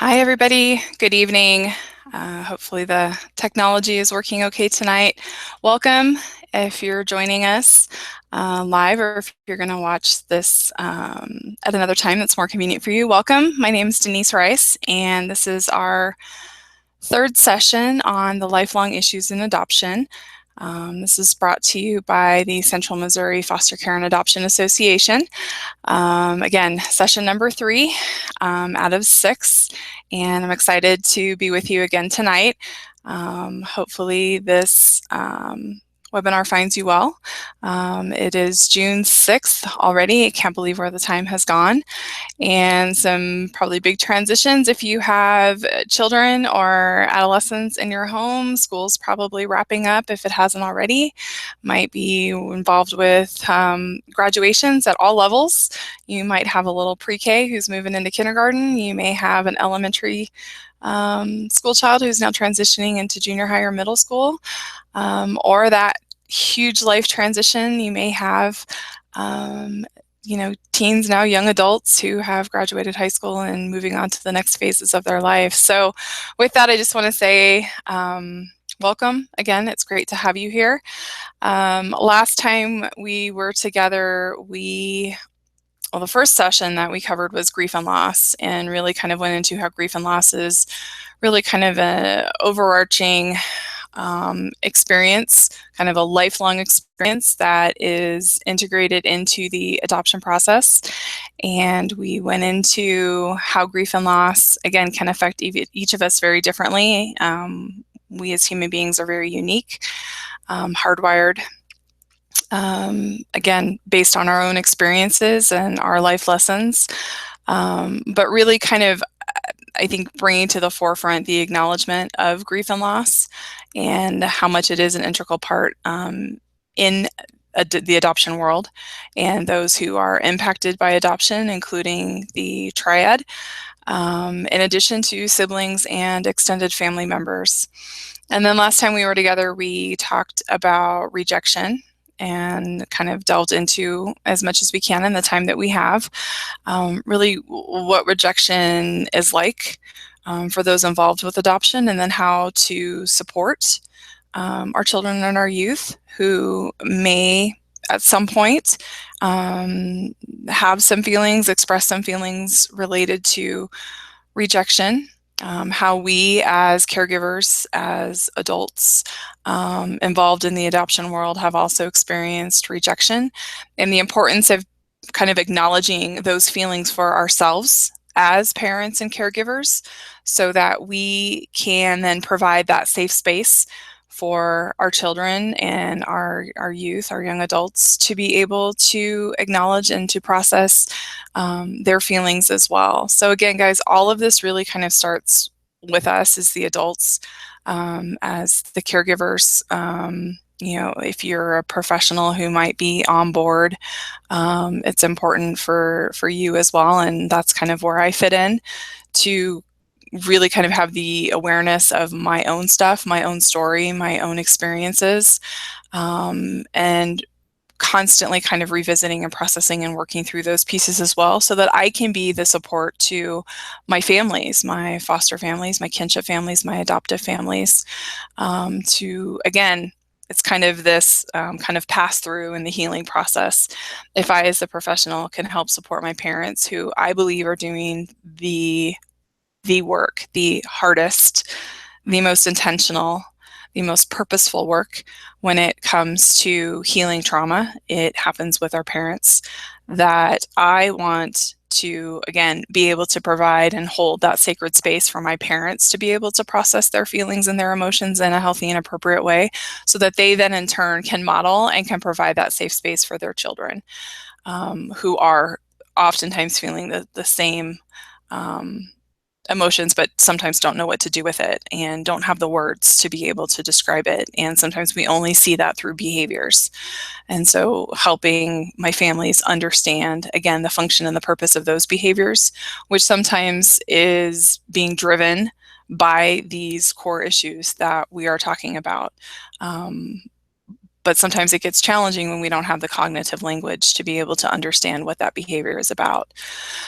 Hi, everybody. Good evening. Hopefully the technology is working okay tonight. Welcome if you're joining us live or if you're going to watch this at another time that's more convenient for you. Welcome. My name is Denise Rice, and this is our third session on the lifelong issues in adoption. This is brought to you by the Central Missouri Foster Care and Adoption Association. Again, session number 3 out of 6, and I'm excited to be with you again tonight. Hopefully this webinar finds you well. It is June 6th already. I can't believe where the time has gone. And some probably big transitions. If you have children or adolescents in your home, school's probably wrapping up if it hasn't already. Might be involved with graduations at all levels. You might have a little pre-K who's moving into kindergarten. You may have an elementary school child who's now transitioning into junior high or middle school, or that huge life transition. You may have teens now, young adults who have graduated high school and moving on to the next phases of their life. So with that, I just want to say welcome again. It's great to have you here. Last time we were together, the first session that we covered was grief and loss, and really kind of went into how grief and loss is really kind of an overarching experience, kind of a lifelong experience that is integrated into the adoption process. And we went into how grief and loss, again, can affect each of us very differently. We as human beings are very unique, hardwired, again, based on our own experiences and our life lessons, but really kind of, I think, bringing to the forefront the acknowledgement of grief and loss and how much it is an integral part in the adoption world and those who are impacted by adoption, including the triad, in addition to siblings and extended family members. And then last time we were together, we talked about rejection and kind of delved into, as much as we can in the time that we have, really what rejection is like for those involved with adoption, and then how to support our children and our youth who may at some point have some feelings, express some feelings related to rejection. How we as caregivers, as adults involved in the adoption world, have also experienced rejection, and the importance of kind of acknowledging those feelings for ourselves as parents and caregivers so that we can then provide that safe space for our children and our youth, our young adults, to be able to acknowledge and to process their feelings as well. So again, guys, all of this really kind of starts with us as the adults, as the caregivers. If you're a professional who might be on board, it's important for you as well. And that's kind of where I fit in, to really kind of have the awareness of my own stuff, my own story, my own experiences, and constantly kind of revisiting and processing and working through those pieces as well, so that I can be the support to my families, my foster families, my kinship families, my adoptive families, to, again, it's kind of this kind of pass through in the healing process. If I, as a professional, can help support my parents, who I believe are doing the work, the hardest, the most intentional, the most purposeful work when it comes to healing trauma, it happens with our parents, that I want to, again, be able to provide and hold that sacred space for my parents to be able to process their feelings and their emotions in a healthy and appropriate way, so that they then in turn can model and can provide that safe space for their children, who are oftentimes feeling the same emotions, but sometimes don't know what to do with it and don't have the words to be able to describe it. And sometimes we only see that through behaviors. And so helping my families understand, again, the function and the purpose of those behaviors, which sometimes is being driven by these core issues that we are talking about. But sometimes it gets challenging when we don't have the cognitive language to be able to understand what that behavior is about.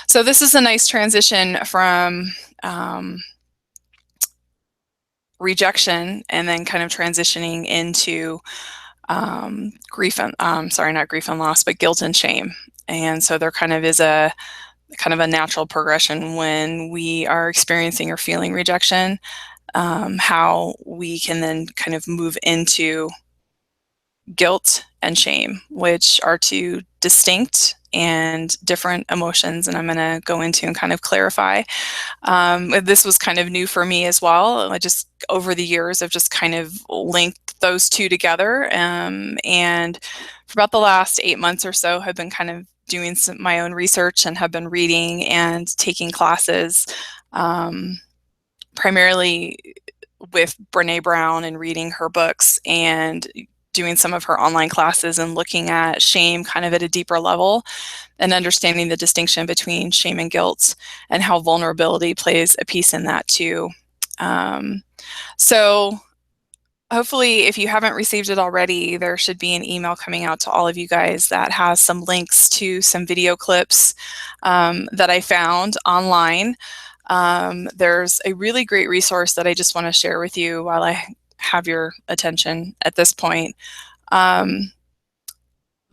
So this is a nice transition from rejection and then kind of transitioning into grief and sorry, not grief and loss, but guilt and shame. And so there kind of is a natural progression when we are experiencing or feeling rejection, how we can then kind of move into guilt and shame, which are two distinct and different emotions, and I'm going to go into and kind of clarify. This was kind of new for me as well. I just, over the years, I've just kind of linked those two together, and for about the last 8 months or so, have been kind of doing my own research and have been reading and taking classes, primarily with Brene Brown and reading her books and doing some of her online classes and looking at shame kind of at a deeper level and understanding the distinction between shame and guilt and how vulnerability plays a piece in that too. So hopefully, if you haven't received it already, there should be an email coming out to all of you guys that has some links to some video clips that I found online. There's a really great resource that I just want to share with you while I have your attention at this point. The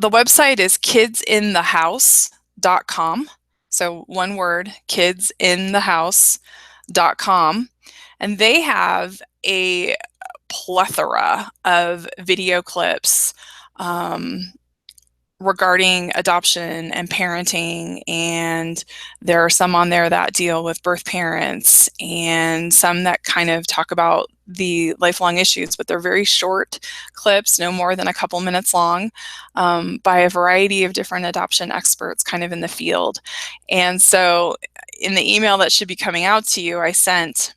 website is kidsinthehouse.com. So one word, kidsinthehouse.com. And they have a plethora of video clips regarding adoption and parenting, and there are some on there that deal with birth parents and some that kind of talk about the lifelong issues, but they're very short clips, no more than a couple minutes long, by a variety of different adoption experts kind of in the field. And so in the email that should be coming out to you, I sent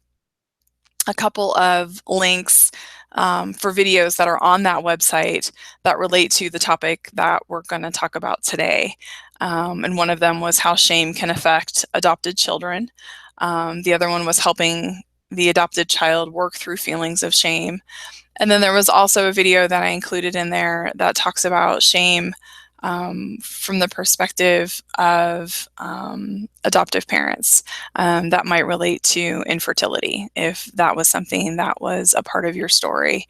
a couple of links for videos that are on that website that relate to the topic that we're going to talk about today. And one of them was how shame can affect adopted children. The other one was helping the adopted child work through feelings of shame. And then there was also a video that I included in there that talks about shame from the perspective of adoptive parents that might relate to infertility, if that was something that was a part of your story.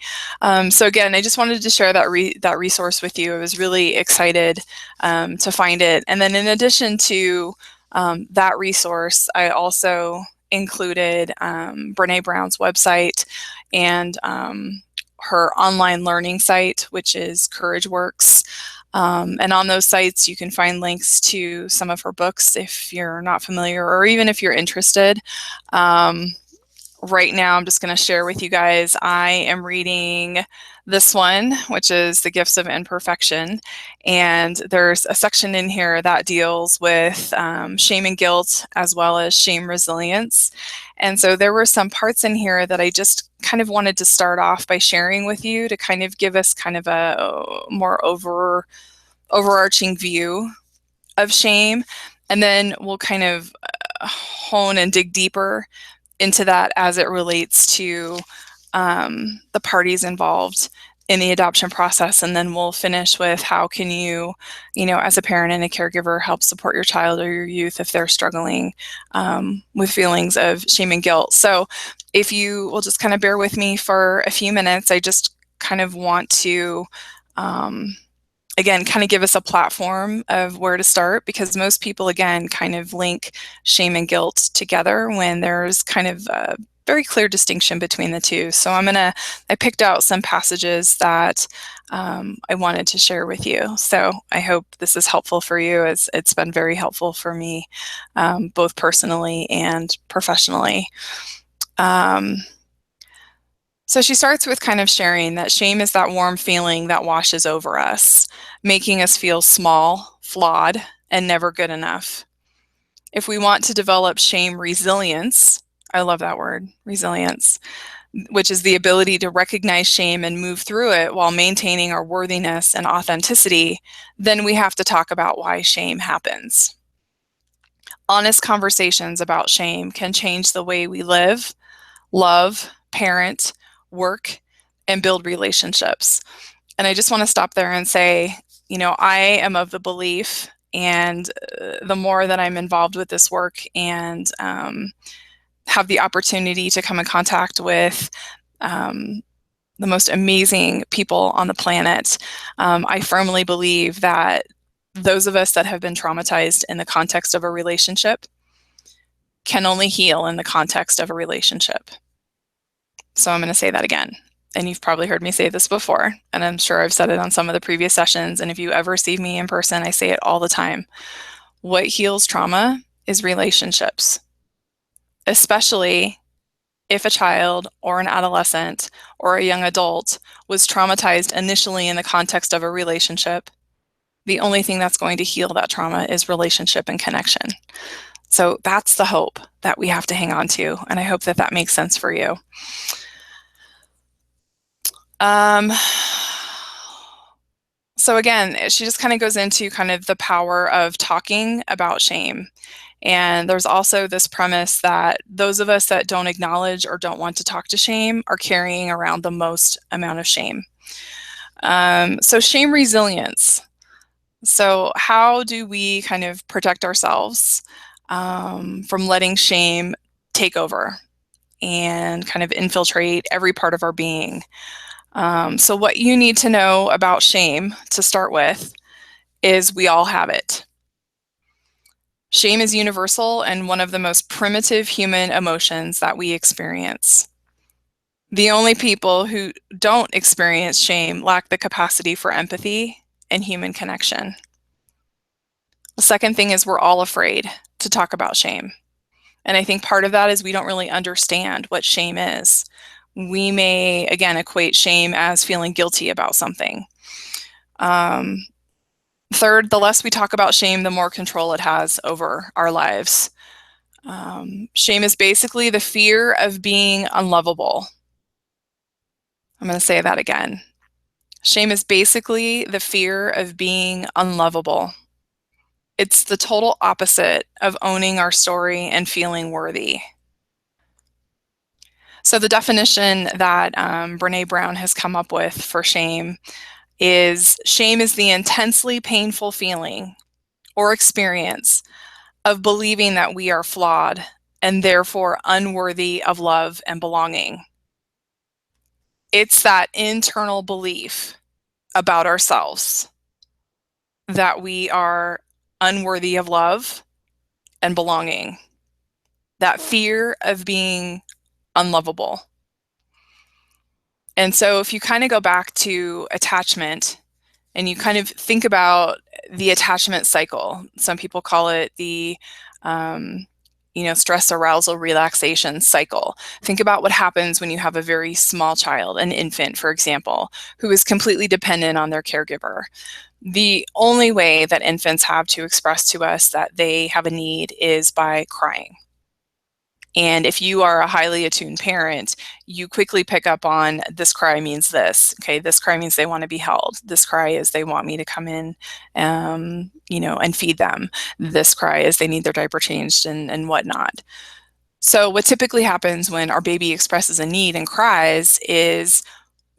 So again, I just wanted to share that resource with you. I was really excited to find it. And then in addition to that resource, I also included Brene Brown's website and her online learning site, which is CourageWorks. And on those sites, you can find links to some of her books if you're not familiar or even if you're interested. Right now, I'm just going to share with you guys, I am reading this one, which is The Gifts of Imperfection. And there's a section in here that deals with shame and guilt as well as shame resilience. And so there were some parts in here that I just kind of wanted to start off by sharing with you to kind of give us kind of a more overarching view of shame. And then we'll kind of hone and dig deeper into that as it relates to the parties involved in the adoption process. And then we'll finish with how can you, as a parent and a caregiver, help support your child or your youth if they're struggling with feelings of shame and guilt. So if you will just kind of bear with me for a few minutes, I just kind of want to again, kind of give us a platform of where to start, because most people, again, kind of link shame and guilt together when there's kind of a very clear distinction between the two. So I picked out some passages that I wanted to share with you. So I hope this is helpful for you, as it's been very helpful for me, both personally and professionally. So she starts with kind of sharing that shame is that warm feeling that washes over us, making us feel small, flawed, and never good enough. If we want to develop shame resilience, I love that word, resilience, which is the ability to recognize shame and move through it while maintaining our worthiness and authenticity, then we have to talk about why shame happens. Honest conversations about shame can change the way we live, love, parent, work, and build relationships. And I just want to stop there and say, I am of the belief, and the more that I'm involved with this work and have the opportunity to come in contact with the most amazing people on the planet. I firmly believe that those of us that have been traumatized in the context of a relationship can only heal in the context of a relationship. So I'm going to say that again. And you've probably heard me say this before, and I'm sure I've said it on some of the previous sessions. And if you ever see me in person, I say it all the time. What heals trauma is relationships, especially if a child or an adolescent or a young adult was traumatized initially in the context of a relationship. The only thing that's going to heal that trauma is relationship and connection. So that's the hope that we have to hang on to. And I hope that that makes sense for you. So again, she just kind of goes into kind of the power of talking about shame. And there's also this premise that those of us that don't acknowledge or don't want to talk to shame are carrying around the most amount of shame. So shame resilience. So how do we kind of protect ourselves from letting shame take over and kind of infiltrate every part of our being? So what you need to know about shame to start with is we all have it. Shame is universal and one of the most primitive human emotions that we experience. The only people who don't experience shame lack the capacity for empathy and human connection. The second thing is we're all afraid to talk about shame. And I think part of that is we don't really understand what shame is. We may, again, equate shame as feeling guilty about something. Third, the less we talk about shame, the more control it has over our lives. Shame is basically the fear of being unlovable. I'm going to say that again. Shame is basically the fear of being unlovable. It's the total opposite of owning our story and feeling worthy. So the definition that Brene Brown has come up with for shame is the intensely painful feeling or experience of believing that we are flawed and therefore unworthy of love and belonging. It's that internal belief about ourselves that we are unworthy of love and belonging. That fear of being unlovable. And so if you kind of go back to attachment and you kind of think about the attachment cycle, some people call it the stress, arousal, relaxation cycle. Think about what happens when you have a very small child, an infant, for example, who is completely dependent on their caregiver. The only way that infants have to express to us that they have a need is by crying. And if you are a highly attuned parent, you quickly pick up on this cry means this. Okay, this cry means they want to be held. This cry is they want me to come in, and feed them. This cry is they need their diaper changed and whatnot. So what typically happens when our baby expresses a need and cries is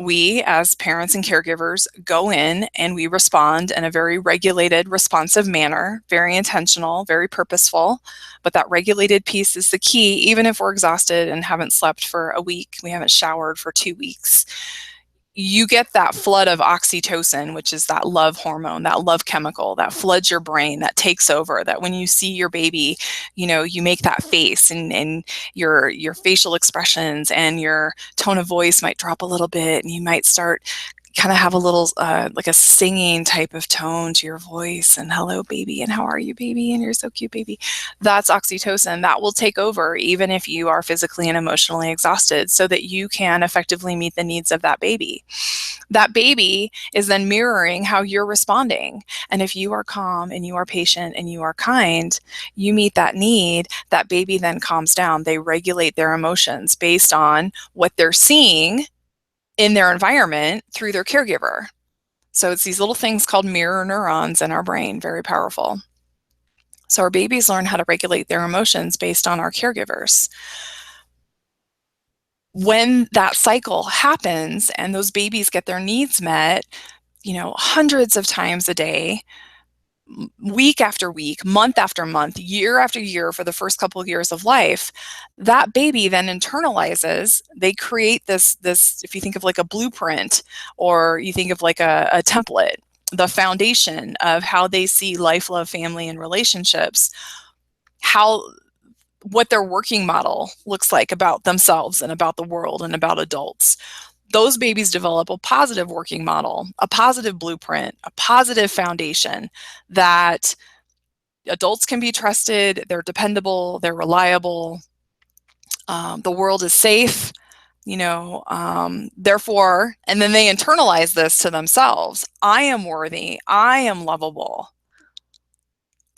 we, as parents and caregivers, go in and we respond in a very regulated, responsive manner, very intentional, very purposeful. But that regulated piece is the key, even if we're exhausted and haven't slept for a week, we haven't showered for 2 weeks. You get that flood of oxytocin, which is that love hormone, that love chemical that floods your brain, that takes over, that when you see your baby, you make that face and your facial expressions and your tone of voice might drop a little bit and you might start kind of have a little like a singing type of tone to your voice and hello baby and how are you baby and you're so cute baby. That's oxytocin that will take over even if you are physically and emotionally exhausted so that you can effectively meet the needs of that baby. That baby is then mirroring how you're responding. And if you are calm and you are patient and you are kind, you meet that need, that baby then calms down. They regulate their emotions based on what they're seeing in their environment through their caregiver. So it's these little things called mirror neurons in our brain, very powerful. So our babies learn how to regulate their emotions based on our caregivers. When that cycle happens and those babies get their needs met, hundreds of times a day, week after week, month after month, year after year for the first couple of years of life, that baby then internalizes. They create this, if you think of like a blueprint, or you think of like a template, the foundation of how they see life, love, family, and relationships, how what their working model looks like about themselves and about the world and about adults. Those babies develop a positive working model, a positive blueprint, a positive foundation that adults can be trusted, they're dependable, they're reliable, the world is safe, therefore, and then they internalize this to themselves. I am worthy, I am lovable,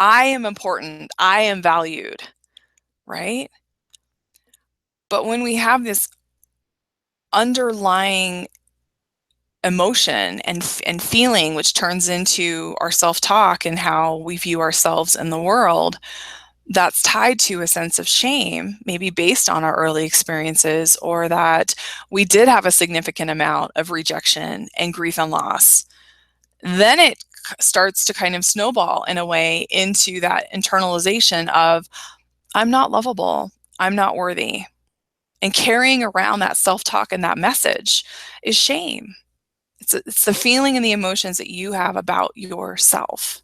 I am important, I am valued, right? But when we have this underlying emotion and feeling, which turns into our self-talk and how we view ourselves in the world, that's tied to a sense of shame, maybe based on our early experiences, or that we did have a significant amount of rejection and grief and loss, then it starts to kind of snowball in a way into that internalization of, I'm not lovable, I'm not worthy. And carrying around that self-talk and that message is shame. It's the feeling and the emotions that you have about yourself.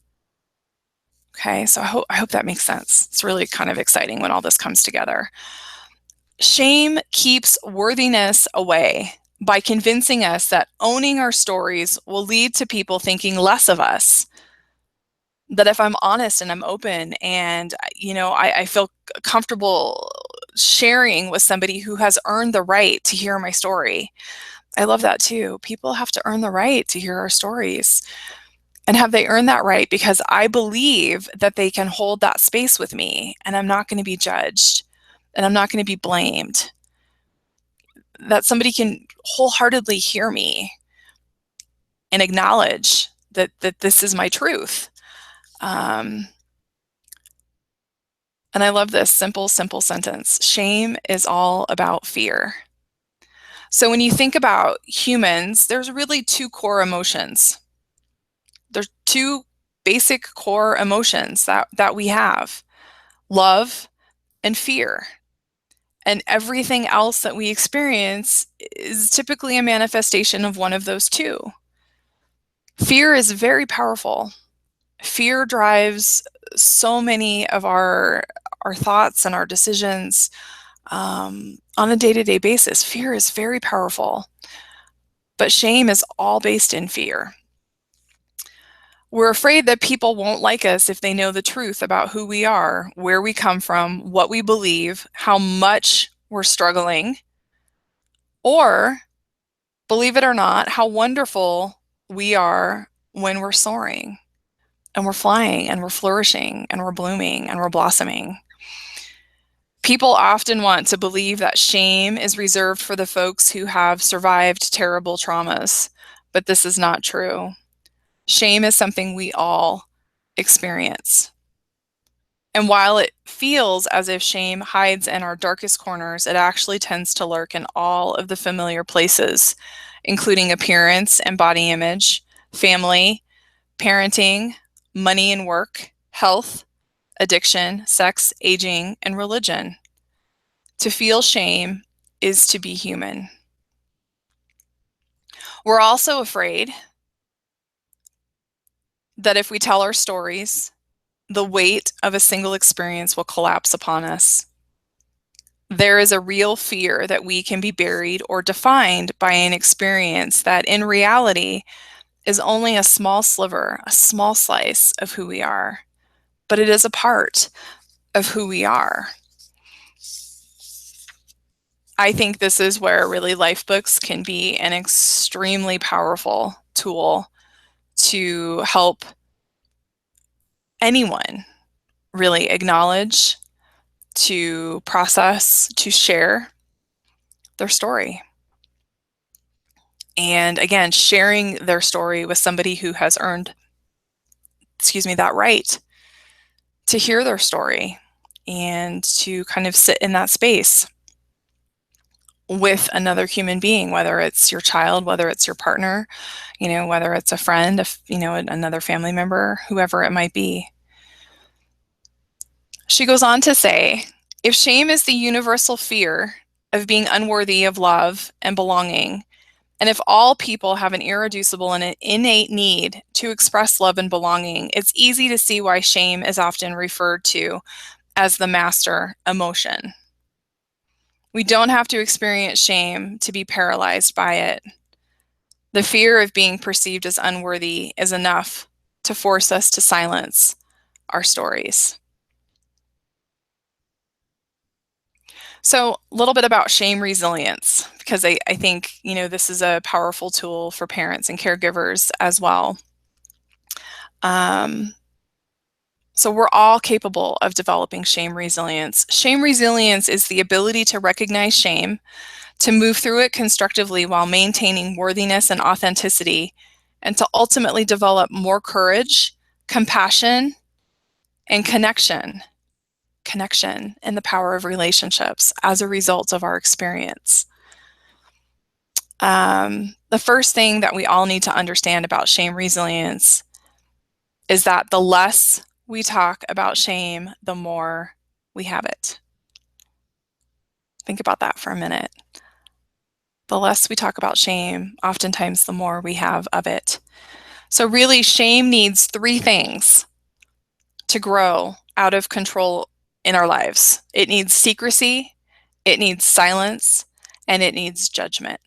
Okay, so I hope that makes sense. It's really kind of exciting when all this comes together. Shame keeps worthiness away by convincing us that owning our stories will lead to people thinking less of us. That if I'm honest and I'm open and, I feel comfortable sharing with somebody who has earned the right to hear my story. I love that too. People have to earn the right to hear our stories. And have they earned that right because I believe that they can hold that space with me and I'm not going to be judged and I'm not going to be blamed. That somebody can wholeheartedly hear me and acknowledge that this is my truth. And I love this simple sentence. Shame is all about fear. So when you think about humans, there's really two core emotions. There's two basic core emotions that we have: love and fear. And everything else that we experience is typically a manifestation of one of those two. Fear is very powerful. Fear drives so many of our thoughts and our decisions on a day-to-day basis. Fear is very powerful. But shame is all based in fear. We're afraid that people won't like us if they know the truth about who we are, where we come from, what we believe, how much we're struggling, or, believe it or not, how wonderful we are when we're soaring and we're flying and we're flourishing and we're blooming and we're blossoming. People often want to believe that shame is reserved for the folks who have survived terrible traumas, but this is not true. Shame is something we all experience. And while it feels as if shame hides in our darkest corners, it actually tends to lurk in all of the familiar places, including appearance and body image, family, parenting, money and work, health, addiction, sex, aging, and religion. To feel shame is to be human. We're also afraid that if we tell our stories, the weight of a single experience will collapse upon us. There is a real fear that we can be buried or defined by an experience that in reality is only a small sliver, a small slice of who we are, but it is a part of who we are. I think this is where really life books can be an extremely powerful tool to help anyone really acknowledge, to process, to share their story. And again, sharing their story with somebody who has earned, that right to hear their story and to kind of sit in that space. with another human being, whether it's your child, whether it's your partner, whether it's a friend, another family member, whoever it might be. She goes on to say, if shame is the universal fear of being unworthy of love and belonging, and if all people have an irreducible and an innate need to express love and belonging, it's easy to see why shame is often referred to as the master emotion. We don't have to experience shame to be paralyzed by it. The fear of being perceived as unworthy is enough to force us to silence our stories. So, a little bit about shame resilience, because I think, this is a powerful tool for parents and caregivers as well. So we're all capable of developing shame resilience. Shame resilience is the ability to recognize shame, to move through it constructively while maintaining worthiness and authenticity, and to ultimately develop more courage, compassion, and connection and the power of relationships as a result of our experience. The first thing that we all need to understand about shame resilience is that the less we talk about shame, the more we have it. Think about that for a minute. The less we talk about shame, oftentimes the more we have of it. So really, shame needs three things to grow out of control in our lives. It needs secrecy, it needs silence, and it needs judgment.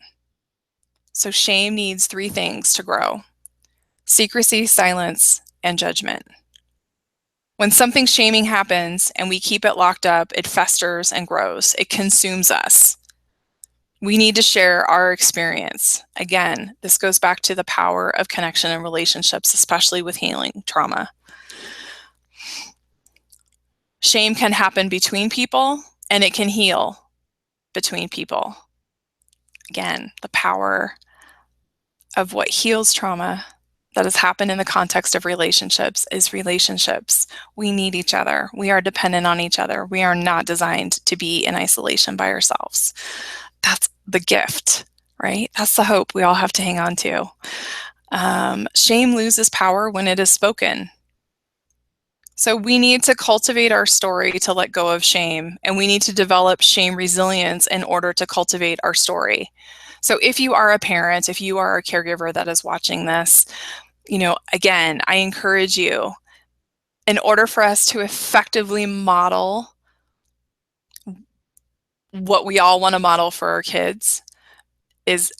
So shame needs three things to grow: secrecy, silence, and judgment. When something shaming happens and we keep it locked up, it festers and grows. It consumes us. We need to share our experience. Again, this goes back to the power of connection and relationships, especially with healing trauma. Shame can happen between people, and it can heal between people. Again, the power of what heals trauma that has happened in the context of relationships is relationships. We need each other. We are dependent on each other. We are not designed to be in isolation by ourselves. That's the gift, right? That's the hope we all have to hang on to. Shame loses power when it is spoken. So we need to cultivate our story to let go of shame, and we need to develop shame resilience in order to cultivate our story. So if you are a parent, if you are a caregiver that is watching this, again, I encourage you, in order for us to effectively model what we all want to model for our kids, is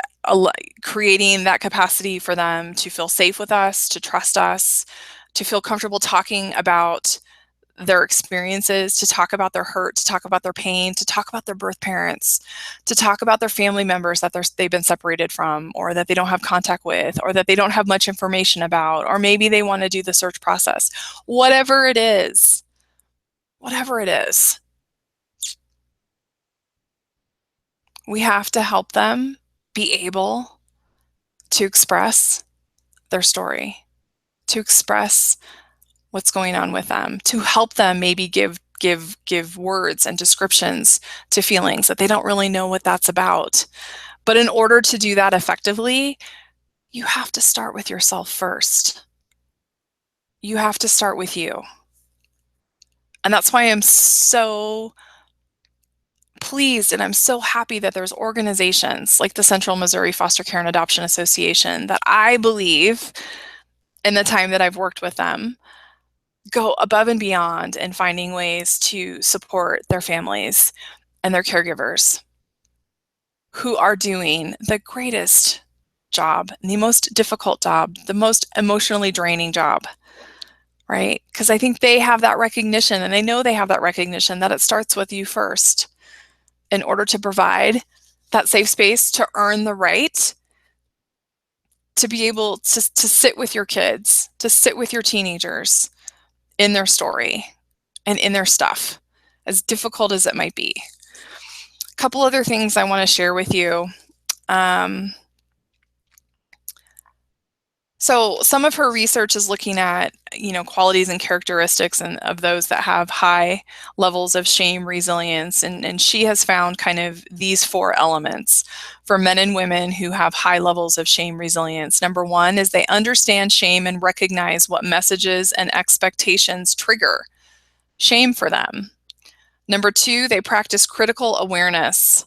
creating that capacity for them to feel safe with us, to trust us, to feel comfortable talking about their experiences, to talk about their hurt, to talk about their pain, to talk about their birth parents, to talk about their family members that they've been separated from, or that they don't have contact with, or that they don't have much information about, or maybe they want to do the search process. Whatever it is, we have to help them be able to express their story, to express what's going on with them, to help them maybe give words and descriptions to feelings that they don't really know what that's about. But in order to do that effectively, you have to start with yourself first. You have to start with you. And that's why I'm so pleased and I'm so happy that there's organizations like the Central Missouri Foster Care and Adoption Association that I believe, in the time that I've worked with them, go above and beyond in finding ways to support their families and their caregivers who are doing the greatest job, the most difficult job, the most emotionally draining job, right? Because I think they have that recognition, and I know they have that recognition that it starts with you first in order to provide that safe space to earn the right to be able to sit with your kids, to sit with your teenagers in their story and in their stuff, as difficult as it might be. A couple other things I want to share with you. So some of her research is looking at, qualities and characteristics and of those that have high levels of shame resilience. And she has found kind of these 4 elements for men and women who have high levels of shame resilience. Number 1 is they understand shame and recognize what messages and expectations trigger shame for them. Number 2, they practice critical awareness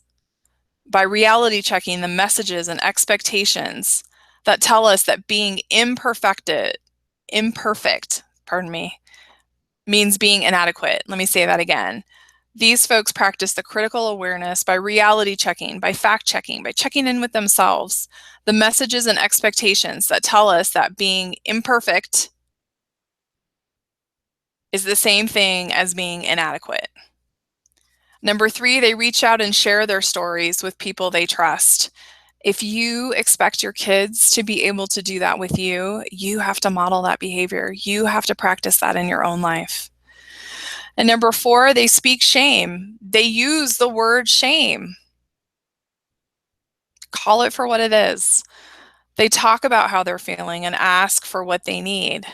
by reality checking the messages and expectations that tell us that being imperfect, means being inadequate. Let me say that again. These folks practice the critical awareness by reality checking, by fact checking, by checking in with themselves, the messages and expectations that tell us that being imperfect is the same thing as being inadequate. Number 3, they reach out and share their stories with people they trust. If you expect your kids to be able to do that with you, you have to model that behavior. You have to practice that in your own life. And number 4, they speak shame. They use the word shame. Call it for what it is. They talk about how they're feeling and ask for what they need.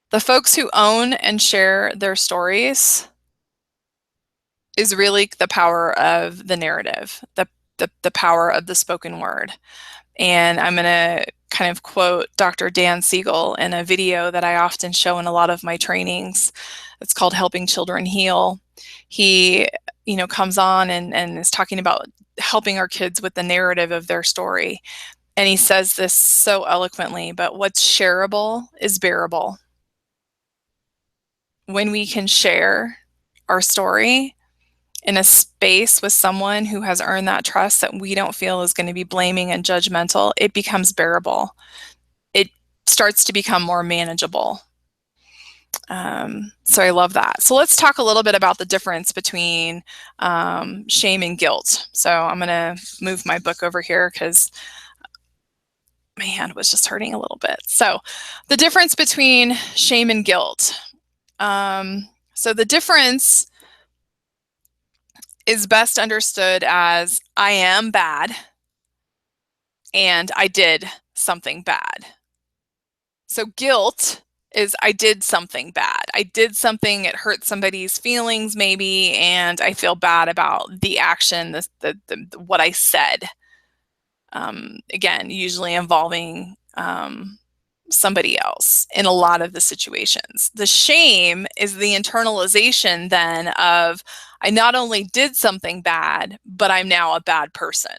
The folks who own and share their stories is really the power of the narrative, the power of the spoken word. And I'm going to kind of quote Dr. Dan Siegel in a video that I often show in a lot of my trainings. It's called Helping Children Heal. He, comes on and is talking about helping our kids with the narrative of their story. And he says this so eloquently, but what's shareable is bearable. When we can share our story in a space with someone who has earned that trust that we don't feel is going to be blaming and judgmental, it becomes bearable. It starts to become more manageable. So I love that. So let's talk a little bit about the difference between shame and guilt. So I'm going to move my book over here because my hand was just hurting a little bit. So the difference between shame and guilt. So the difference is best understood as I am bad and I did something bad. So guilt is I did something bad. I did something, it hurt somebody's feelings maybe, and I feel bad about the action, what I said. Again, usually involving somebody else in a lot of the situations. The shame is the internalization then of I not only did something bad, but I'm now a bad person.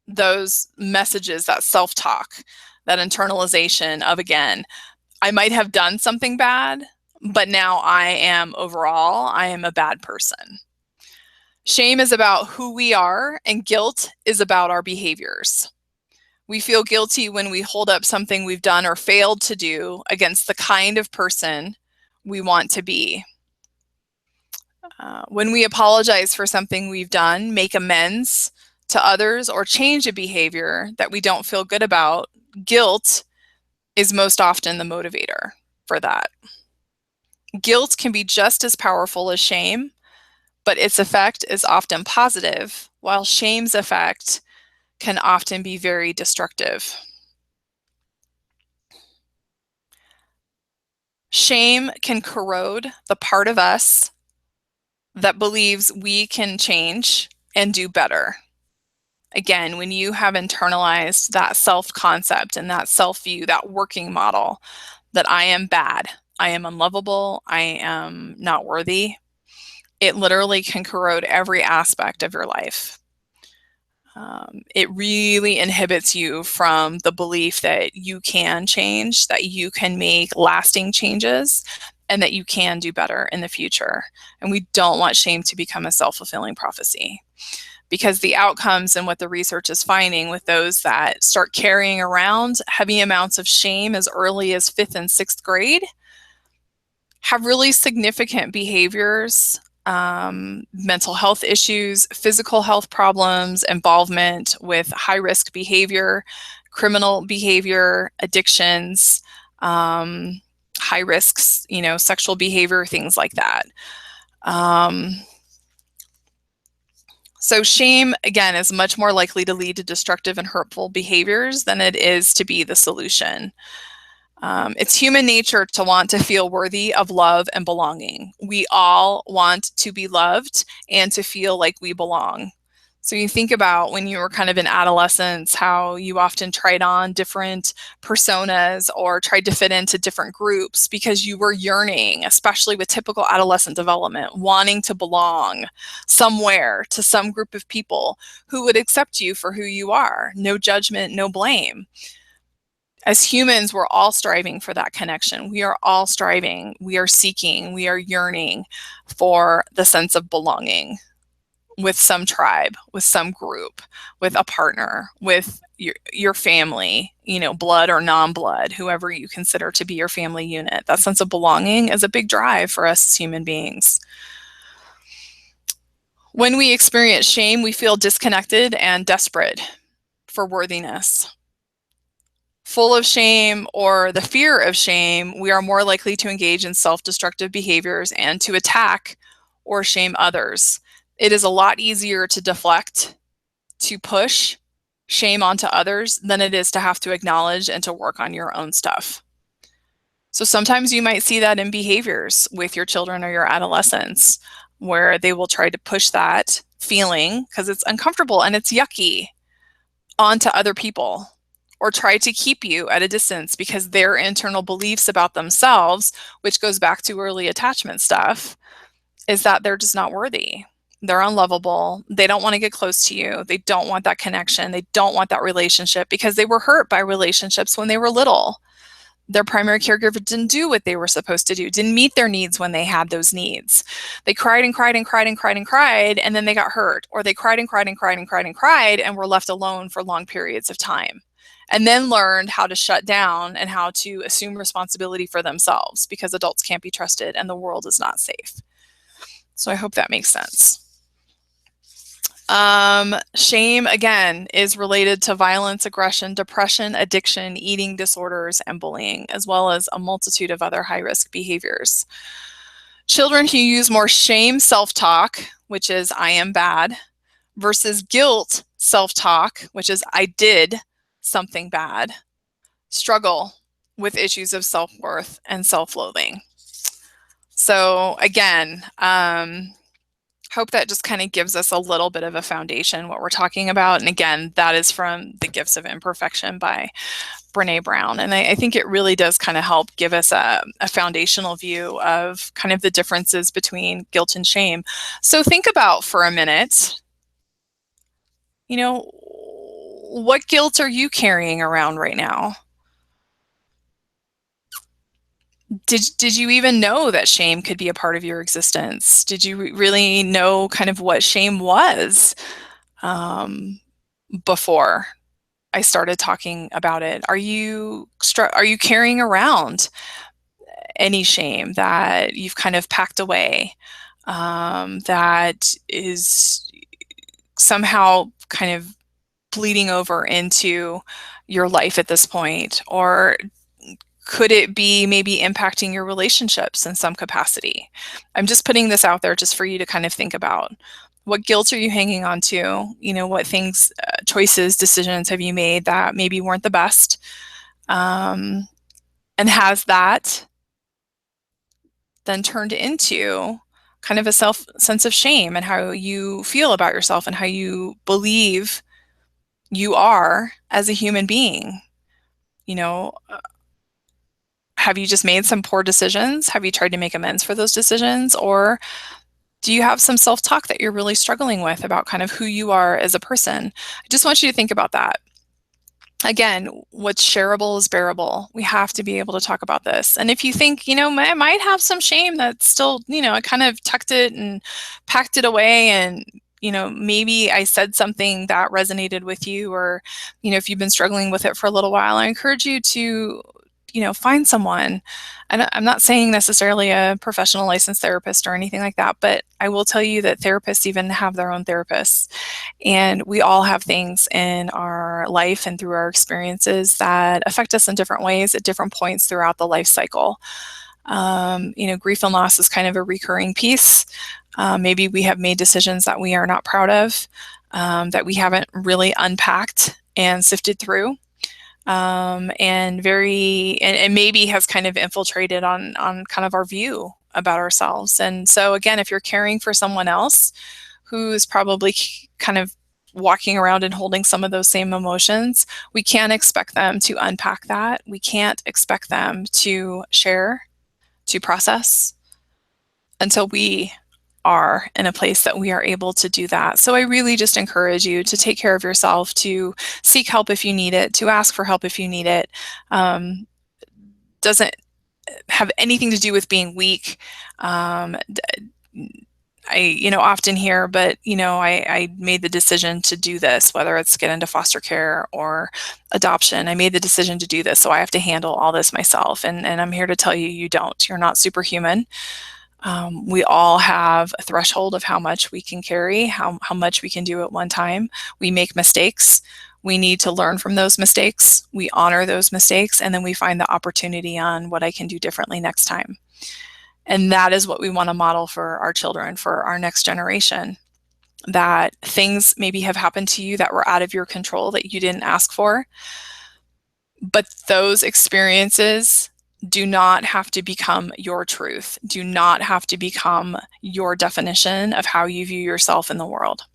Those messages, that self-talk, that internalization of, again, I might have done something bad, but now I am a bad person. Shame is about who we are, and guilt is about our behaviors. We feel guilty when we hold up something we've done or failed to do against the kind of person we want to be. When we apologize for something we've done, make amends to others, or change a behavior that we don't feel good about, guilt is most often the motivator for that. Guilt can be just as powerful as shame, but its effect is often positive, while shame's effect can often be very destructive. Shame can corrode the part of us that believes we can change and do better. Again, when you have internalized that self-concept and that self-view, that working model, that I am bad, I am unlovable, I am not worthy, it literally can corrode every aspect of your life. It really inhibits you from the belief that you can change, that you can make lasting changes, and that you can do better in the future. And we don't want shame to become a self-fulfilling prophecy, because the outcomes and what the research is finding with those that start carrying around heavy amounts of shame as early as 5th and 6th grade have really significant behaviors, mental health issues, physical health problems, involvement with high-risk behavior, criminal behavior, addictions, high risks, sexual behavior, things like that. So shame, again, is much more likely to lead to destructive and hurtful behaviors than it is to be the solution. It's human nature to want to feel worthy of love and belonging. We all want to be loved and to feel like we belong. So you think about when you were kind of in adolescence, how you often tried on different personas or tried to fit into different groups because you were yearning, especially with typical adolescent development, wanting to belong somewhere to some group of people who would accept you for who you are. No judgment, no blame. As humans, we're all striving for that connection. We are all striving, we are seeking, we are yearning for the sense of belonging with some tribe, with some group, with a partner, with your family, blood or non-blood, whoever you consider to be your family unit. That sense of belonging is a big drive for us as human beings. When we experience shame, we feel disconnected and desperate for worthiness. Full of shame or the fear of shame, we are more likely to engage in self-destructive behaviors and to attack or shame others. It is a lot easier to deflect, to push shame onto others than it is to have to acknowledge and to work on your own stuff. So sometimes you might see that in behaviors with your children or your adolescents, where they will try to push that feeling, because it's uncomfortable and it's yucky, onto other people, or try to keep you at a distance because their internal beliefs about themselves, which goes back to early attachment stuff, is that they're just not worthy. They're unlovable. They don't want to get close to you. They don't want that connection. They don't want that relationship because they were hurt by relationships when they were little. Their primary caregiver didn't do what they were supposed to do, didn't meet their needs when they had those needs. They cried and cried and cried and cried and cried, and then they got hurt. Or they cried and cried and cried and cried and cried and were left alone for long periods of time. And then learned how to shut down and how to assume responsibility for themselves, because adults can't be trusted and the world is not safe. So I hope that makes sense. Shame, again, is related to violence, aggression, depression, addiction, eating disorders, and bullying, as well as a multitude of other high-risk behaviors. Children who use more shame self-talk, which is I am bad, versus guilt self-talk, which is I did something bad, struggle with issues of self-worth and self-loathing. So again, hope that just kind of gives us a little bit of a foundation what we're talking about. And again, that is from The Gifts of Imperfection by Brene Brown. And I think it really does kind of help give us a foundational view of kind of the differences between guilt and shame. So think about for a minute, what guilt are you carrying around right now? Did you even know that shame could be a part of your existence? Did you really know kind of what shame was before I started talking about it? Are you carrying around any shame that you've kind of packed away, that is somehow kind of bleeding over into your life at this point? Or could it be maybe impacting your relationships in some capacity? I'm just putting this out there just for you to kind of think about. What guilt are you hanging on to? What things, choices, decisions have you made that maybe weren't the best? And has that then turned into kind of a sense of shame and how you feel about yourself and how you believe you are as a human being? Have you just made some poor decisions? Have you tried to make amends for those decisions? Or do you have some self-talk that you're really struggling with about kind of who you are as a person? I just want you to think about that. Again, what's shareable is bearable. We have to be able to talk about this. And if you think, I might have some shame that's still, I kind of tucked it and packed it away, and maybe I said something that resonated with you, or, if you've been struggling with it for a little while, I encourage you to find someone. And I'm not saying necessarily a professional licensed therapist or anything like that, but I will tell you that therapists even have their own therapists. And we all have things in our life and through our experiences that affect us in different ways at different points throughout the life cycle. Grief and loss is kind of a recurring piece. Maybe we have made decisions that we are not proud of, that we haven't really unpacked and sifted through, and maybe has kind of infiltrated on kind of our view about ourselves. And so again, if you're caring for someone else who's probably kind of walking around and holding some of those same emotions, we can't expect them to unpack that. We can't expect them to share, to process, until we are in a place that we are able to do that. So I really just encourage you to take care of yourself, to seek help if you need it, to ask for help if you need it. Doesn't have anything to do with being weak. I often hear, but I made the decision to do this, whether it's get into foster care or adoption. I made the decision to do this, so I have to handle all this myself. And I'm here to tell you, you don't. You're not superhuman. We all have a threshold of how much we can carry, how much we can do at one time. We make mistakes. We need to learn from those mistakes. We honor those mistakes, and then we find the opportunity on what I can do differently next time. And that is what we want to model for our children, for our next generation. That things maybe have happened to you that were out of your control, that you didn't ask for, but those experiences do not have to become your truth, do not have to become your definition of how you view yourself in the world.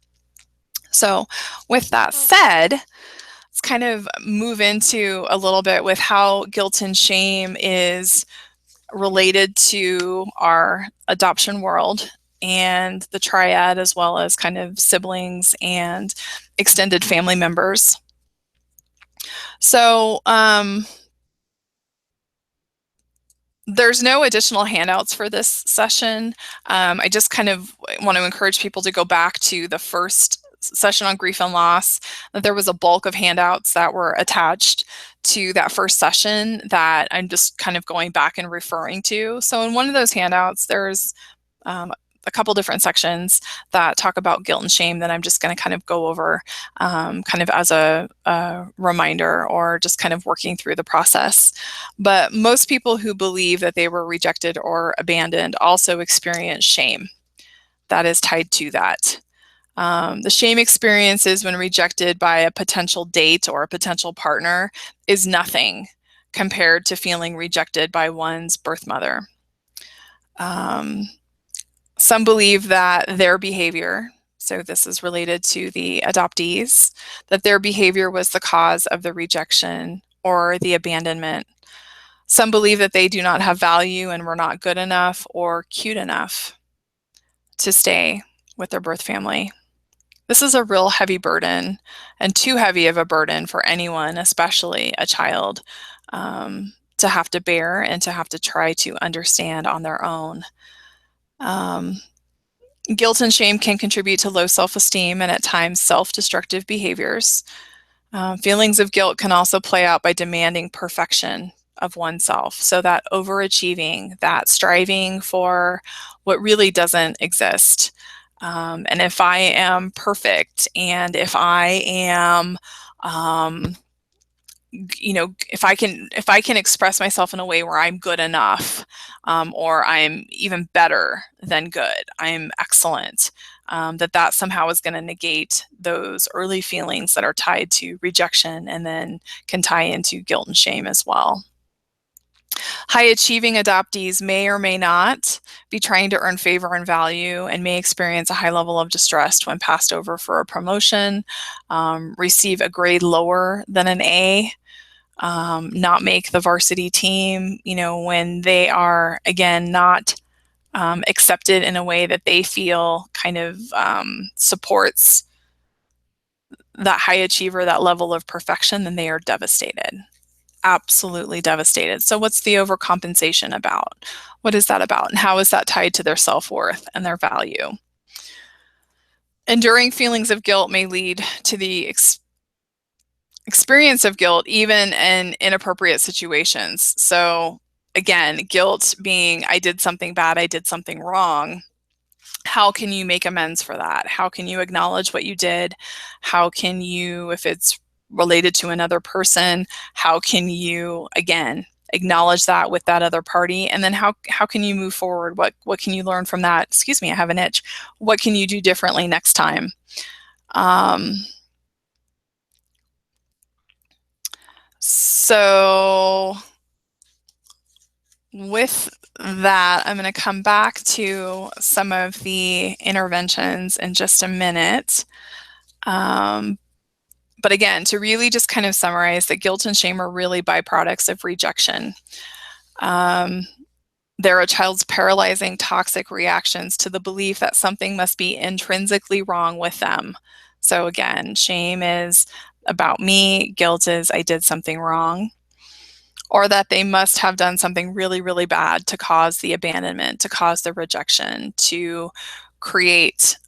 So with that said, let's kind of move into a little bit with how guilt and shame is related to our adoption world and the triad, as well as kind of siblings and extended family members. So there's no additional handouts for this session. I just kind of want to encourage people to go back to the first session on grief and loss. There was a bulk of handouts that were attached to that first session that I'm just kind of going back and referring to. So in one of those handouts, there's a couple different sections that talk about guilt and shame that I'm just going to kind of go over kind of as a reminder, or just kind of working through the process. But most people who believe that they were rejected or abandoned also experience shame that is tied to that. The shame experiences when rejected by a potential date or a potential partner is nothing compared to feeling rejected by one's birth mother. Some believe that their behavior, so this is related to the adoptees, that their behavior was the cause of the rejection or the abandonment. Some believe that they do not have value and were not good enough or cute enough to stay with their birth family. This is a real heavy burden, and too heavy of a burden for anyone, especially a child, to have to bear and to have to try to understand on their own. Guilt and shame can contribute to low self-esteem and at times self-destructive behaviors. Feelings of guilt can also play out by demanding perfection of oneself. So that overachieving, that striving for what really doesn't exist. And if I am perfect, and if I am, if I can express myself in a way where I'm good enough, or I'm even better than good, I'm excellent, that somehow is going to negate those early feelings that are tied to rejection, and then can tie into guilt and shame as well. High achieving adoptees may or may not be trying to earn favor and value, and may experience a high level of distress when passed over for a promotion, receive a grade lower than an A, not make the varsity team, when they are, again, not accepted in a way that they feel kind of supports that high achiever, that level of perfection, then they are devastated. Absolutely devastated. So what's the overcompensation about? What is that about? And how is that tied to their self-worth and their value? Enduring feelings of guilt may lead to the experience of guilt even in inappropriate situations. So again, guilt being, I did something bad, I did something wrong. How can you make amends for that? How can you acknowledge what you did? How can you, if it's related to another person, how can you, again, acknowledge that with that other party, and then how can you move forward? What can you learn from that? Excuse me, I have an itch. What can you do differently next time? So with that, I'm going to come back to some of the interventions in just a minute. But again, to really just kind of summarize that guilt and shame are really byproducts of rejection. They're a child's paralyzing toxic reactions to the belief that something must be intrinsically wrong with them. So again, shame is about me, guilt is I did something wrong, or that they must have done something really, really bad to cause the abandonment, to cause the rejection, to create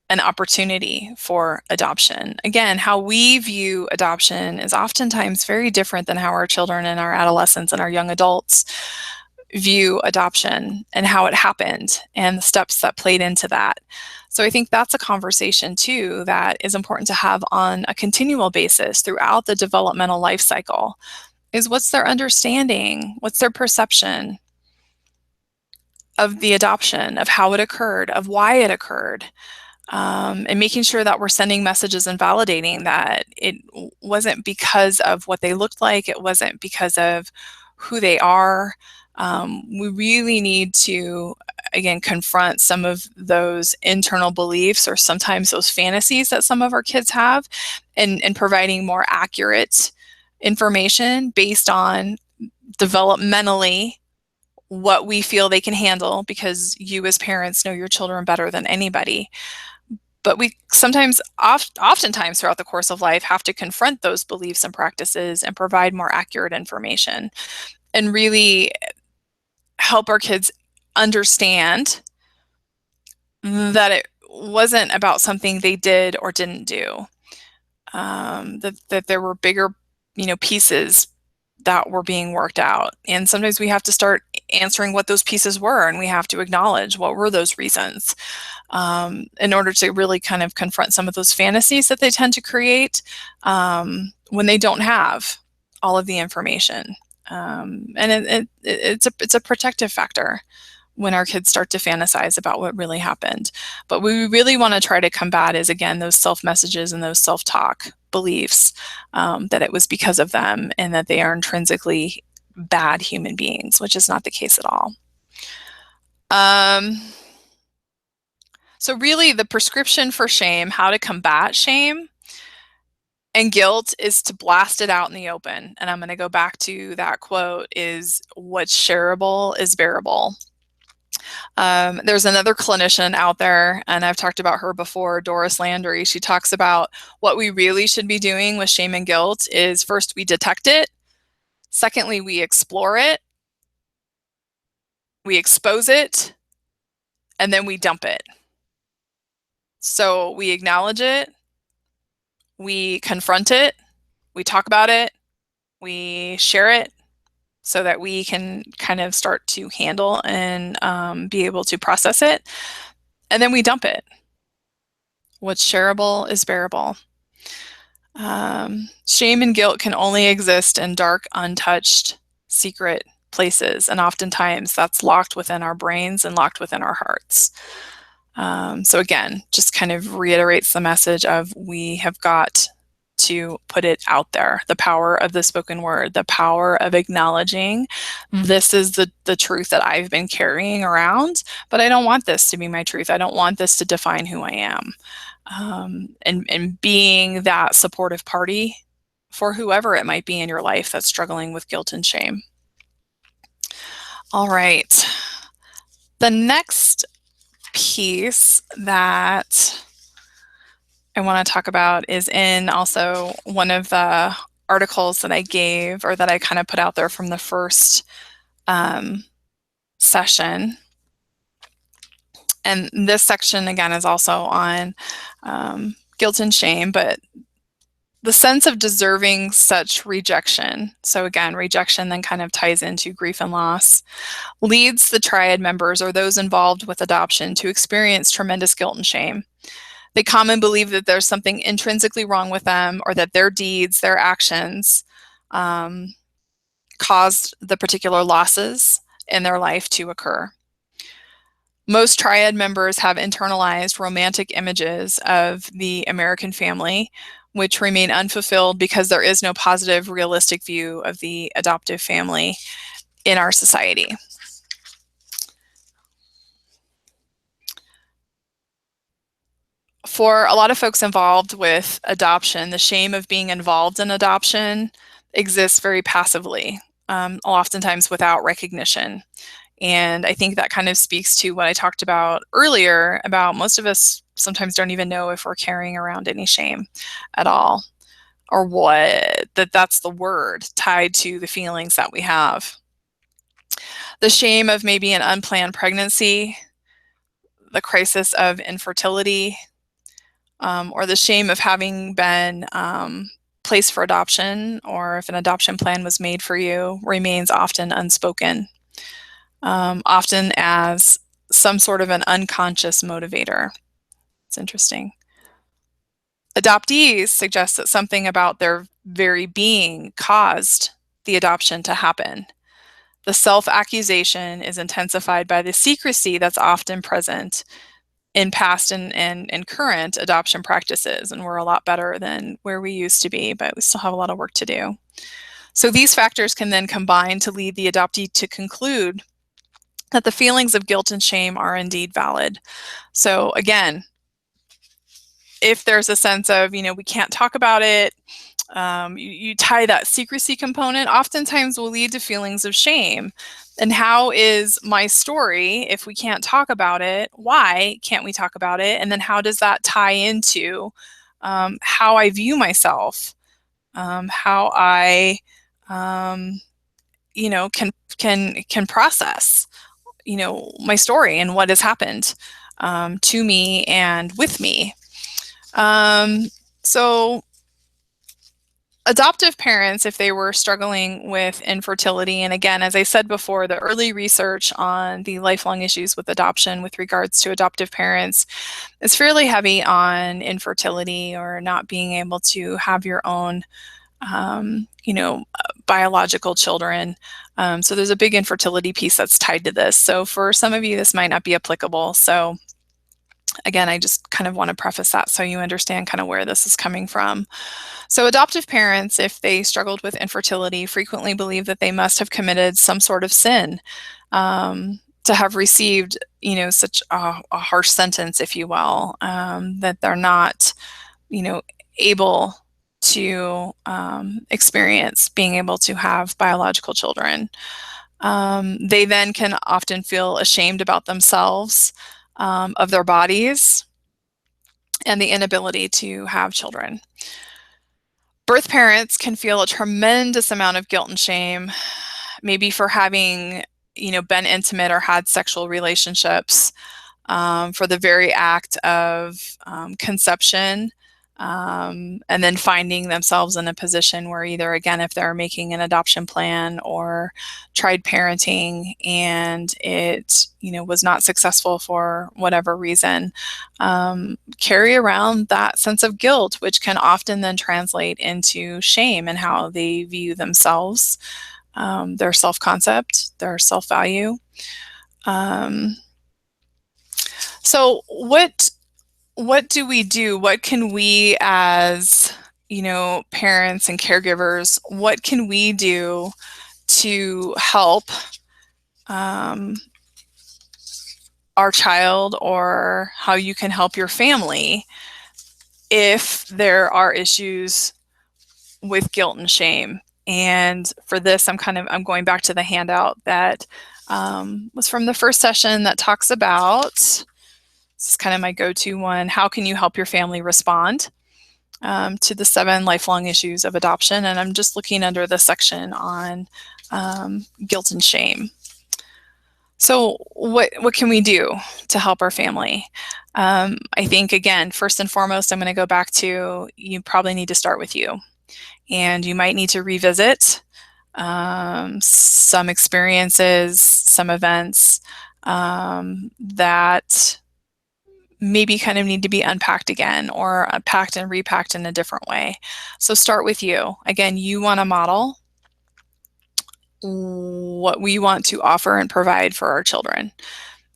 an opportunity for adoption. Again, how we view adoption is oftentimes very different than how our children and our adolescents and our young adults view adoption and how it happened and the steps that played into that. So I think that's a conversation too that is important to have on a continual basis throughout the developmental life cycle, is what's their understanding, what's their perception of the adoption, of how it occurred, of why it occurred. And making sure that we're sending messages and validating that it wasn't because of what they looked like, it wasn't because of who they are. We really need to, again, confront some of those internal beliefs or sometimes those fantasies that some of our kids have, and providing more accurate information based on developmentally what we feel they can handle, because you as parents know your children better than anybody. But we sometimes, oftentimes throughout the course of life, have to confront those beliefs and practices and provide more accurate information and really help our kids understand that it wasn't about something they did or didn't do. That there were bigger, pieces that were being worked out. And sometimes we have to start answering what those pieces were, and we have to acknowledge what were those reasons, in order to really kind of confront some of those fantasies that they tend to create when they don't have all of the information. And it's a protective factor when our kids start to fantasize about what really happened. But what we really want to try to combat is, again, those self-messages and those self-talk beliefs, that it was because of them and that they are intrinsically bad human beings, which is not the case at all. So really the prescription for shame, how to combat shame and guilt, is to blast it out in the open. And I'm going to go back to that quote, is what's shareable is bearable. There's another clinician out there, and I've talked about her before, Doris Landry. She talks about what we really should be doing with shame and guilt is, first, we detect it. Secondly, we explore it. We expose it. And then we dump it. So we acknowledge it. We confront it. We talk about it. We share it, so that we can kind of start to handle and be able to process it. And then we dump it. What's shareable is bearable. Shame and guilt can only exist in dark, untouched, secret places. And oftentimes that's locked within our brains and locked within our hearts. So again, just kind of reiterates the message of we have got to put it out there. The power of the spoken word, the power of acknowledging this is the truth that I've been carrying around, but I don't want this to be my truth. I don't want this to define who I am. And being that supportive party for whoever it might be in your life that's struggling with guilt and shame. All right. The next piece that I want to talk about is in also one of the articles that I gave, or that I kind of put out there from the first session. And this section, again, is also on guilt and shame, but the sense of deserving such rejection. So again, rejection then kind of ties into grief and loss, leads the triad members, or those involved with adoption, to experience tremendous guilt and shame. They commonly believe that there's something intrinsically wrong with them, or that their deeds, their actions, caused the particular losses in their life to occur. Most triad members have internalized romantic images of the American family, which remain unfulfilled because there is no positive, realistic view of the adoptive family in our society. For a lot of folks involved with adoption, the shame of being involved in adoption exists very passively, oftentimes without recognition. And I think that kind of speaks to what I talked about earlier about most of us sometimes don't even know if we're carrying around any shame at all, or that's the word tied to the feelings that we have. The shame of maybe an unplanned pregnancy, the crisis of infertility, or the shame of having been placed for adoption, or if an adoption plan was made for you, remains often unspoken, often as some sort of an unconscious motivator. It's interesting. Adoptees suggest that something about their very being caused the adoption to happen. The self-accusation is intensified by the secrecy that's often present in past and current adoption practices, and we're a lot better than where we used to be, but we still have a lot of work to do. So these factors can then combine to lead the adoptee to conclude that the feelings of guilt and shame are indeed valid. So again, if there's a sense of, we can't talk about it, you tie that secrecy component, oftentimes will lead to feelings of shame. And how is my story, if we can't talk about it, why can't we talk about it? And then how does that tie into how I view myself, how I, can process, my story and what has happened to me and with me. So adoptive parents, if they were struggling with infertility, and again, as I said before, the early research on the lifelong issues with adoption with regards to adoptive parents is fairly heavy on infertility or not being able to have your own, biological children. So there's a big infertility piece that's tied to this. So for some of you, this might not be applicable. So again, I just kind of want to preface that so you understand kind of where this is coming from. So adoptive parents, if they struggled with infertility, frequently believe that they must have committed some sort of sin to have received, such a harsh sentence, if you will, that they're not, able to experience being able to have biological children. They then can often feel ashamed about themselves, of their bodies, and the inability to have children. Birth parents can feel a tremendous amount of guilt and shame, maybe for having, been intimate or had sexual relationships, for the very act of conception, and then finding themselves in a position where either, again, if they're making an adoption plan or tried parenting and it, was not successful for whatever reason, carry around that sense of guilt, which can often then translate into shame and how they view themselves, their self-concept, their self-value. So what do we do? What can we as, parents and caregivers, what can we do to help our child, or how you can help your family if there are issues with guilt and shame? And for this, I'm going back to the handout that was from the first session that talks about, this is kind of my go-to one, how can you help your family respond to the 7 lifelong issues of adoption? And I'm just looking under the section on guilt and shame. So what can we do to help our family? I think, again, first and foremost, I'm going to go back to, you probably need to start with you. And you might need to revisit some experiences, some events that maybe kind of need to be unpacked again, or packed and repacked in a different way. So start with you. Again, you want to model what we want to offer and provide for our children.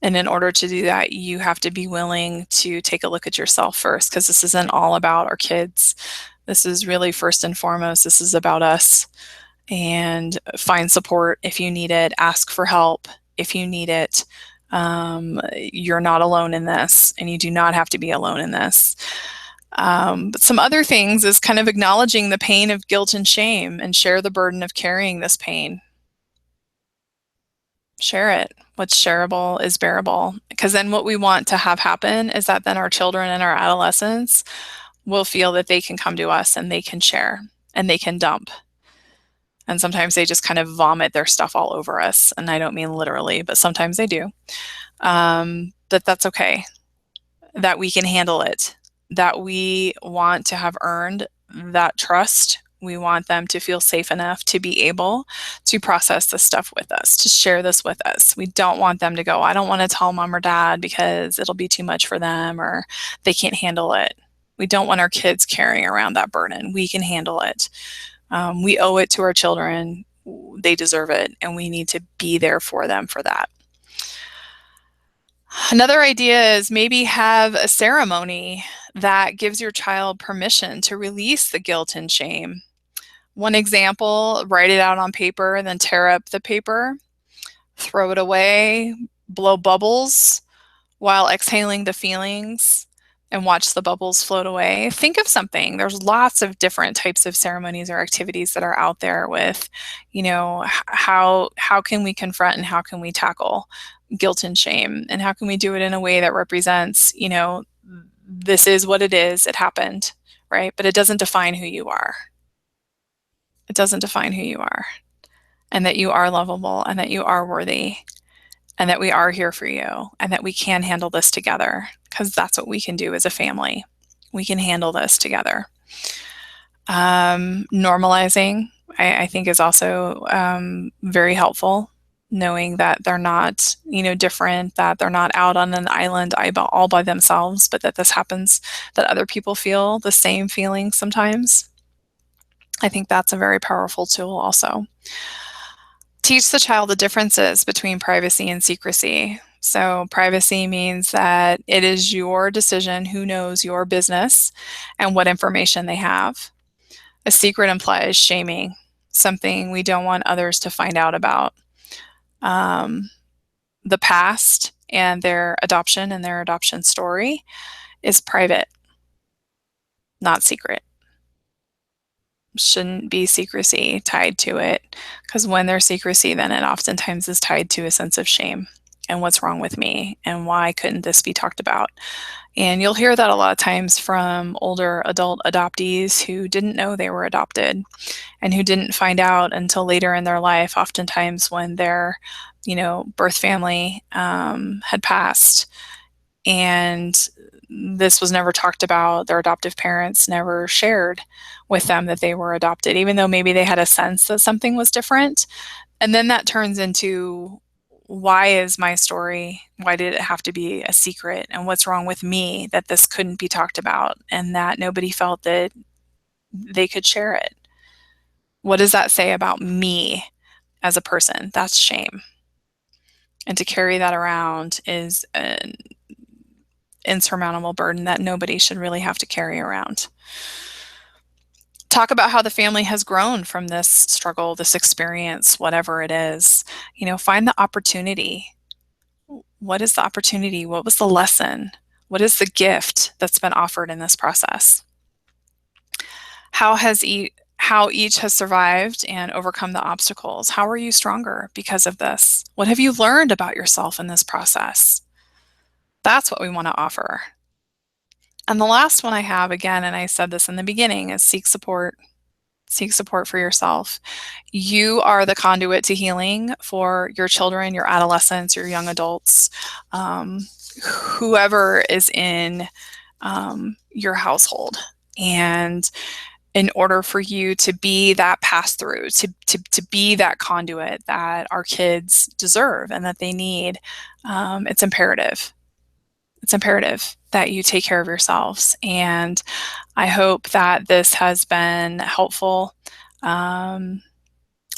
And in order to do that, you have to be willing to take a look at yourself first, because this isn't all about our kids. This is really first and foremost, this is about us. And find support if you need it, ask for help if you need it. You're not alone in this, and you do not have to be alone in this. But some other things is kind of acknowledging the pain of guilt and shame, and share the burden of carrying this pain. Share it. What's shareable is bearable. Because then what we want to have happen is that then our children and our adolescents will feel that they can come to us and they can share and they can dump. And sometimes they just kind of vomit their stuff all over us. And I don't mean literally, but sometimes they do. But that's okay. That we can handle it. That we want to have earned that trust. We want them to feel safe enough to be able to process this stuff with us, to share this with us. We don't want them to go, I don't want to tell mom or dad because it'll be too much for them or they can't handle it. We don't want our kids carrying around that burden. We can handle it. We owe it to our children. They deserve it, and we need to be there for them for that. Another idea is maybe have a ceremony that gives your child permission to release the guilt and shame. One example, write it out on paper and then tear up the paper, throw it away, blow bubbles while exhaling the feelings, and watch the bubbles float away. Think of something. There's lots of different types of ceremonies or activities that are out there with, how can we confront and how can we tackle guilt and shame, and how can we do it in a way that represents, this is what it is, it happened, right? But it doesn't define who you are. It doesn't define who you are, and that you are lovable, and that you are worthy, and that we are here for you, and that we can handle this together, because that's what we can do as a family. We can handle this together. Normalizing, I think, is also very helpful. Knowing that they're not, different, that they're not out on an island all by themselves, but that this happens, that other people feel the same feelings sometimes. I think that's a very powerful tool also. Teach the child the differences between privacy and secrecy. So privacy means that it is your decision who knows your business and what information they have. A secret implies shaming, something we don't want others to find out about. The past and their adoption story is private, not secret. Shouldn't be secrecy tied to it, because when there's secrecy, then it oftentimes is tied to a sense of shame and what's wrong with me and why couldn't this be talked about. And you'll hear that a lot of times from older adult adoptees who didn't know they were adopted and who didn't find out until later in their life, oftentimes when their birth family had passed, and this was never talked about. Their adoptive parents never shared with them that they were adopted, even though maybe they had a sense that something was different. And then that turns into, why is my story, why did it have to be a secret? And what's wrong with me that this couldn't be talked about and that nobody felt that they could share it? What does that say about me as a person? That's shame. And to carry that around is an insurmountable burden that nobody should really have to carry around. Talk about how the family has grown from this struggle, this experience, whatever it is. Find the opportunity. What is the opportunity? What was the lesson? What is the gift that's been offered in this process? How each has survived and overcome the obstacles. How are you stronger because of this? What have you learned about yourself in this process? That's what we want to offer. And the last one I have, again, and I said this in the beginning, is seek support. Seek support for yourself. You are the conduit to healing for your children, your adolescents, your young adults, whoever is in your household. And in order for you to be that pass-through, to be that conduit that our kids deserve and that they need, it's imperative. It's imperative that you take care of yourselves. And I hope that this has been helpful.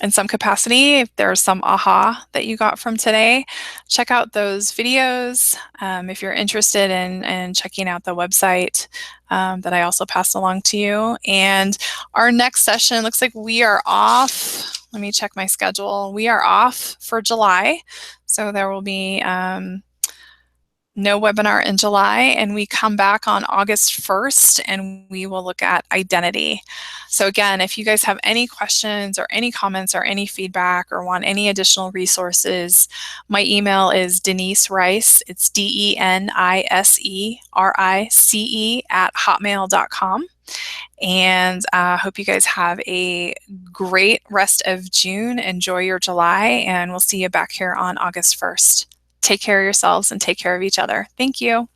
in some capacity. If there's some aha that you got from today, check out those videos. If you're interested in checking out the website that I also passed along to you. And our next session looks like we are off. Let me check my schedule. We are off for July. So there will be no webinar in July, and we come back on August 1st and we will look at identity. So again, if you guys have any questions or any comments or any feedback or want any additional resources, my email is Denise Rice, it's DENISERICE @hotmail.com. And I hope you guys have a great rest of June. Enjoy your July, and we'll see you back here on August 1st. Take care of yourselves and take care of each other. Thank you.